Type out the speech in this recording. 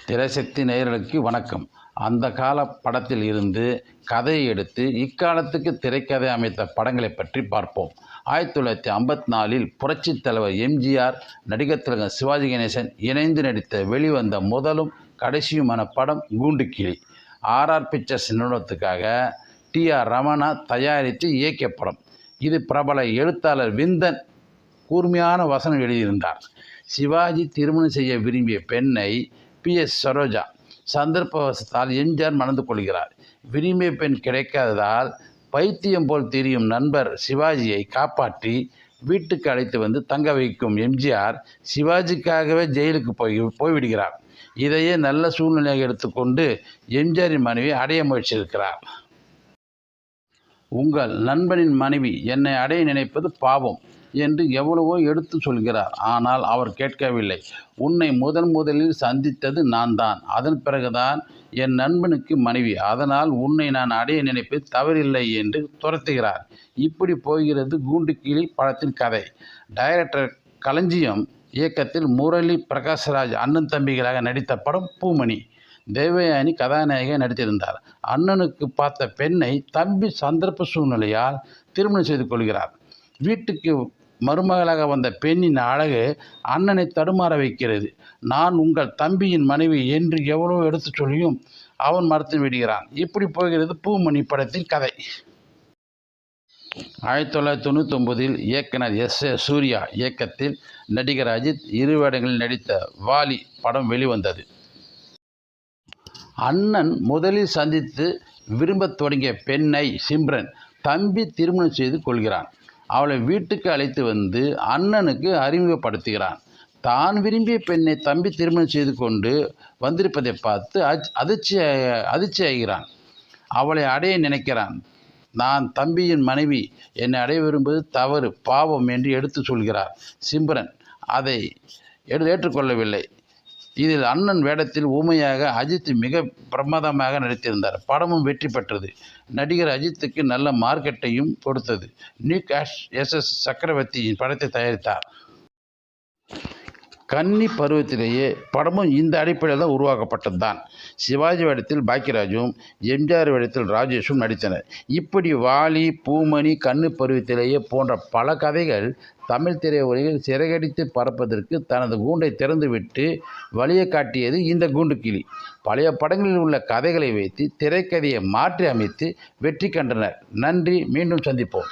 திரைசக்தி நேயர்களுக்கு வணக்கம். அந்த கால படத்தில் இருந்து கதையை எடுத்து இக்காலத்துக்கு திரைக்கதை அமைத்த படங்களை பற்றி பார்ப்போம். 1954 புரட்சித் தலைவர் எம்ஜிஆர், நடிகர் திலகம் சிவாஜி கணேசன் இணைந்து நடித்த வெளிவந்த முதலும் கடைசியுமான படம் கூண்டுக்கிளி. ஆர்ஆர் பிக்சர்ஸ் நிறுவனத்துக்காக டி.ஆர். ரமணா தயாரித்து இயக்கிய படம். இது பிரபல எழுத்தாளர் விந்தன் கூர்மையான வசனம் எழுதியிருந்தார். சிவாஜி திருமணம் செய்ய விரும்பிய பெண்ணை பி.எஸ். சரோஜா சந்தர்ப்பவசத்தால் எம்ஜிஆர் மணந்து கொள்கிறார். விரும்பிய பெண் கிடைக்காததால் பைத்தியம் போல் தெரியும் நண்பர் சிவாஜியை காப்பாற்றி வீட்டுக்கு அழைத்து வந்து தங்க வைக்கும் எம்ஜிஆர் சிவாஜிக்காகவே ஜெயிலுக்கு போய்விடுகிறார். இதையே நல்ல சூழ்நிலையாக எடுத்துக்கொண்டு எம்ஜிஆரின் மனைவி அடைய முயற்சியிருக்கிறார். உங்கள் நண்பனின் மனைவி என்னை அடைய நினைப்பது பாவம் என்று எவ்வளவோ எடுத்து சொல்கிறார். ஆனால் அவர் கேட்கவில்லை. உன்னை முதலில் சந்தித்தது நான் தான். அதன் பிறகுதான் என் நண்பனுக்கு மனைவி. அதனால் உன்னை நான் அடைய நினைப்பது தவறில்லை என்று துரத்துகிறார். இப்படி போகிறது கூண்டுக்கிளி படத்தின் கதை. டைரக்டர் களஞ்சியம் இயக்கத்தில் முரளி, பிரகாஷ்ராஜ் அண்ணன் தம்பிகளாக நடித்த படம் பூமணி. தேவயானி கதாநாயகியாக நடித்திருந்தார். அண்ணனுக்கு பார்த்த பெண்ணை தம்பி சந்தர்ப்ப சூழ்நிலையால் திருமணம் செய்து கொள்கிறார். வீட்டுக்கு மருமகளாக வந்த பெண்ணின் அழகு அண்ணனை தடுமாற வைக்கிறது. நான் உங்கள் தம்பியின் மனைவி என்று எவ்வளோ எடுத்து சொல்லியும் அவன் மறுத்து விடுகிறான். இப்படி போகிறது பூமணி படத்தின் கதை. 1999 இயக்குனர் எஸ்.ஏ. சூர்யா இயக்கத்தில் நடிகர் அஜித் இரு வேடங்களில் நடித்த வாலி படம் வெளிவந்தது. அண்ணன் முதலில் சந்தித்து விரும்பத் தொடங்கிய பெண்ணை சிம்ரன் தம்பி திருமணம் செய்து கொள்கிறான். அவளை வீட்டுக்கு அழைத்து வந்து அண்ணனுக்கு அறிமுகப்படுத்துகிறான். தான் விரும்பிய பெண்ணை தம்பி திருமணம் செய்து கொண்டு வந்திருப்பதை பார்த்து அதிர்ச்சியாகிறான். அவளை அடைய நினைக்கிறான். நான் தம்பியின் மனைவி, என்னை அடைய விரும்புவது தவறு, பாவம் என்று எடுத்து சொல்கிறார். சிம்ரன் அதை ஏற்றுக்கொள்ளவில்லை. இதில் அண்ணன் வேடத்தில் ஊமையாக அஜித் மிக பிரமாதமாக நடித்திருந்தார். படமும் வெற்றி பெற்றது. நடிகர் அஜித்துக்கு நல்ல மார்க்கெட்டையும் கொடுத்தது. நிக் எஸ்.எஸ். சக்கரவர்த்தியின் படத்தை தயாரித்தார். கன்னி பருவத்திலேயே படமும் இந்த அடிப்படையில் தான் உருவாக்கப்பட்டது தான். சிவாஜி வேடத்தில் பாக்கியராஜும் எம்ஜிஆர் வேடத்தில் ராஜேஷும் நடித்தனர். இப்படி வாலி, பூமணி, கன்னி பருவத்திலேயே போன்ற பல கதைகள் தமிழ் திரையுலகில் சிறகடித்து பறப்பதற்கு தனது கூண்டை திறந்துவிட்டு வழியை காட்டியது இந்த கூண்டுக்கிளி. பழைய படங்களில் உள்ள கதைகளை வைத்து திரைக்கதையை மாற்றி அமைத்து வெற்றி கண்டனர். நன்றி. மீண்டும் சந்திப்போம்.